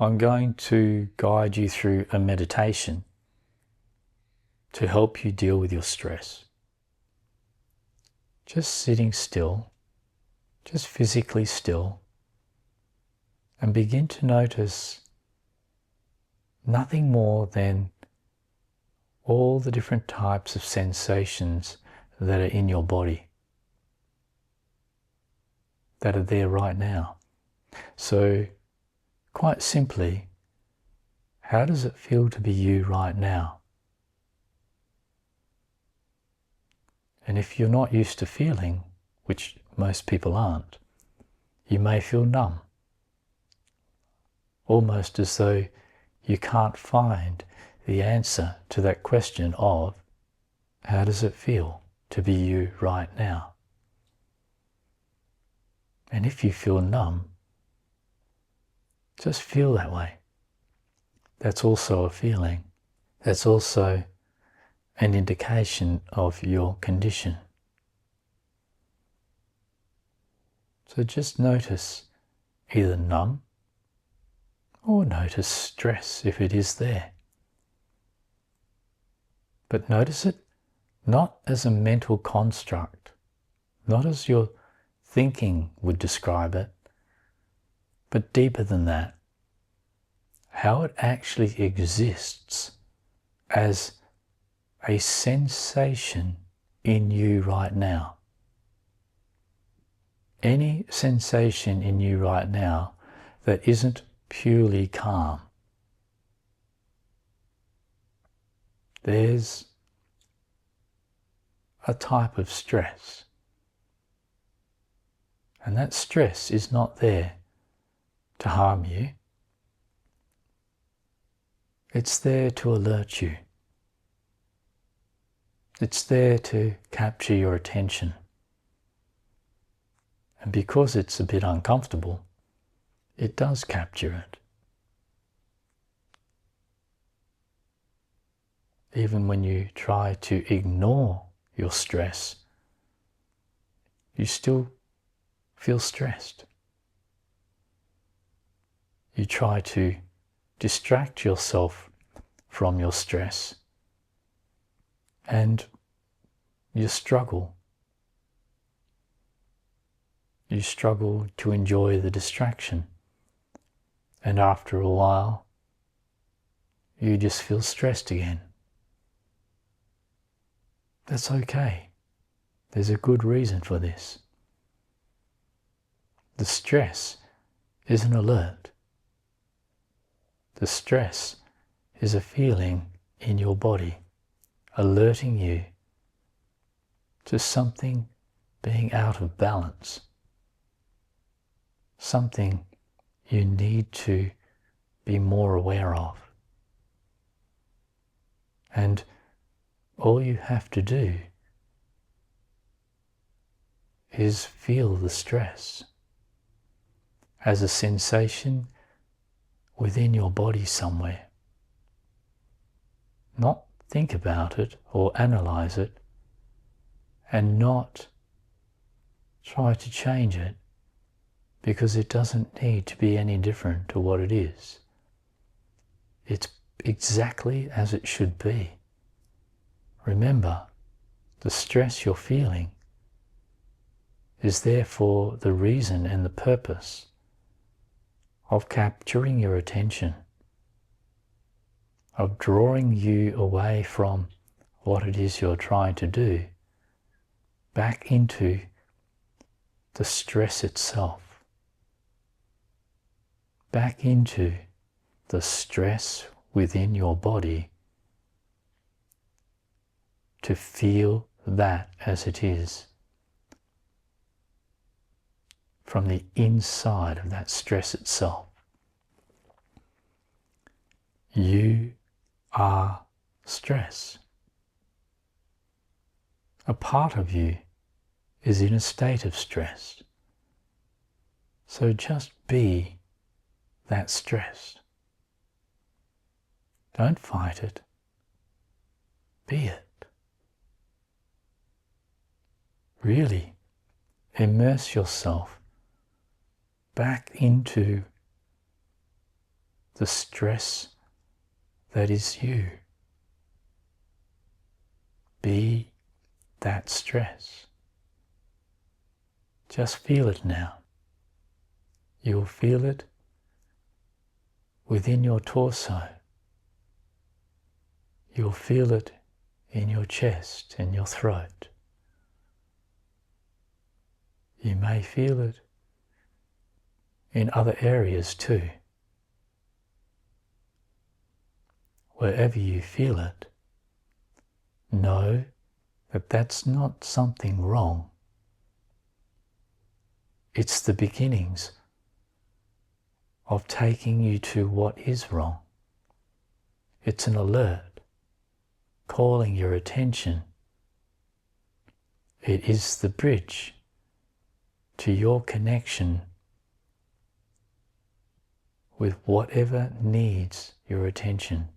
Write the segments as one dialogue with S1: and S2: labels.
S1: I'm going to guide you through a meditation to help you deal with your stress. Just sitting still, just physically still, and begin to notice nothing more than all the different types of sensations that are in your body, that are there right now. So, quite simply, how does it feel to be you right now? And if you're not used to feeling, which most people aren't, you may feel numb, almost as though you can't find the answer to that question of how does it feel to be you right now? And if you feel numb, just feel that way. That's also a feeling. That's also an indication of your condition. So just notice either numb or notice stress if it is there. But notice it not as a mental construct, not as your thinking would describe it, but deeper than that, how it actually exists as a sensation in you right now. Any sensation in you right now that isn't purely calm. There's a type of stress. And that stress is not there to harm you. It's there to alert you. It's there to capture your attention. And because it's a bit uncomfortable, it does capture it. Even when you try to ignore your stress, you still feel stressed. You try to distract yourself from your stress, and you struggle. You struggle to enjoy the distraction. And after a while, you just feel stressed again. That's okay. There's a good reason for this. The stress is an alert. The stress is a feeling in your body alerting you to something being out of balance. Something you need to be more aware of. And all you have to do is feel the stress as a sensation within your body somewhere. Not think about it or analyze it, and not try to change it, because it doesn't need to be any different to what it is. It's exactly as it should be. Remember, the stress you're feeling is there for the reason and the purpose of capturing your attention, of drawing you away from what it is you're trying to do, back into the stress itself, back into the stress within your body, to feel that as it is, from the inside of that stress itself. You are stress. A part of you is in a state of stress. So just be that stress. Don't fight it. Be it. Really immerse yourself back into the stress that is you. Be that stress. Just feel it now. You'll feel it within your torso. You'll feel it in your chest and your throat. You may feel it in other areas too. Wherever you feel it, know that that's not something wrong. It's the beginnings of taking you to what is wrong. It's an alert, calling your attention. It is the bridge to your connection with whatever needs your attention.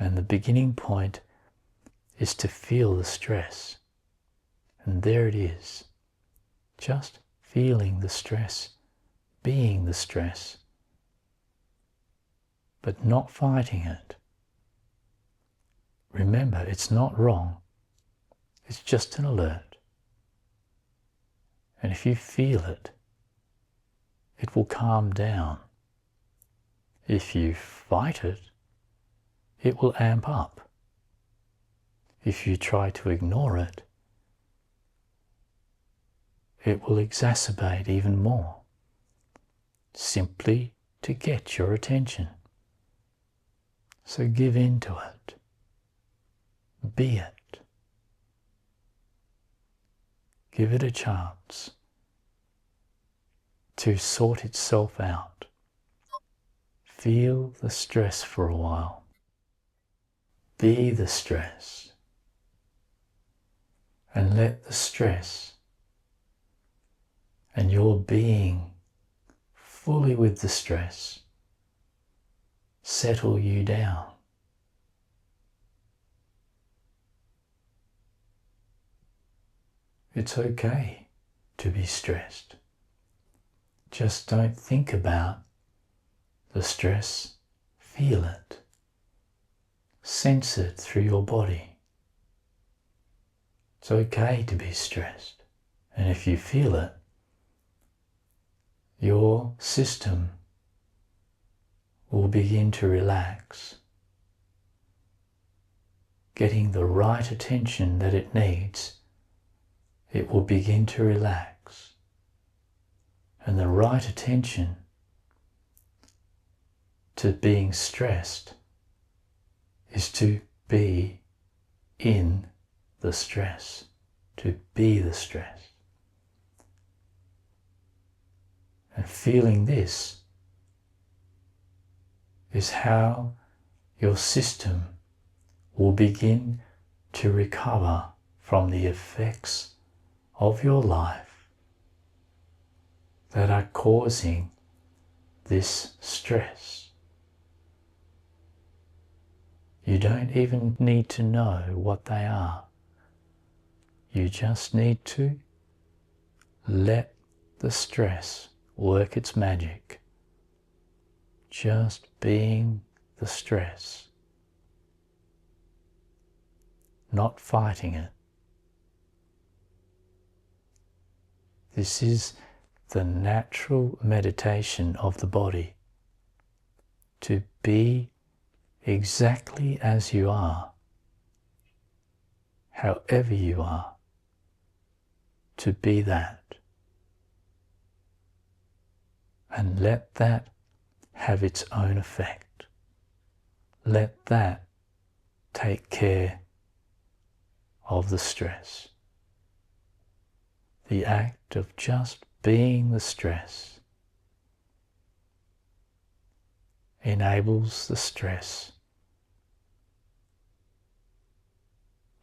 S1: And the beginning point is to feel the stress. And there it is, just feeling the stress, being the stress, but not fighting it. Remember, it's not wrong, it's just an alert. And if you feel it, it will calm down. If you fight it, it will amp up. If you try to ignore it, it will exacerbate even more, simply to get your attention. So give in to it. Be it. Give it a chance to sort itself out. Feel the stress for a while. Be the stress. And let the stress and your being fully with the stress settle you down. It's okay to be stressed. Just don't think about the stress. Feel it. Sense it through your body. It's okay to be stressed. And if you feel it, your system will begin to relax, getting the right attention that it needs. It will begin to relax. And the right attention to being stressed is to be in the stress, to be the stress. And feeling this is how your system will begin to recover from the effects of your life that are causing this stress. You don't even need to know what they are. You just need to let the stress work its magic. Just being the stress. Not fighting it. This is the natural meditation of the body. To be exactly as you are, however you are, to be that. And let that have its own effect. Let that take care of the stress. The act of just being the stress enables the stress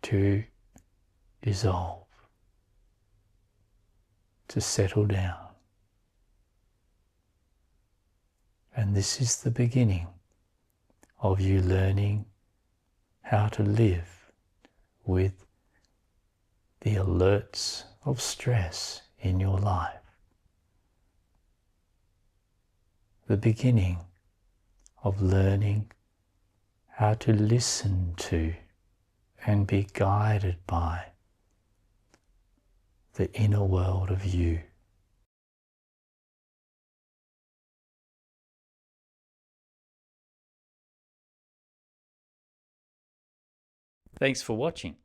S1: to dissolve, to settle down. And this is the beginning of you learning how to live with the alerts of stress in your life. the beginning of learning how to listen to and be guided by the inner world of you. Thanks for watching.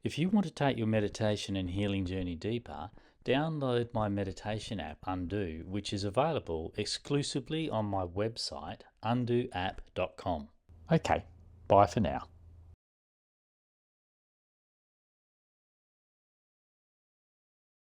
S1: If you want to take your meditation and healing journey deeper, download my meditation app Undo, which is available exclusively on my website undoapp.com. Okay, bye for now.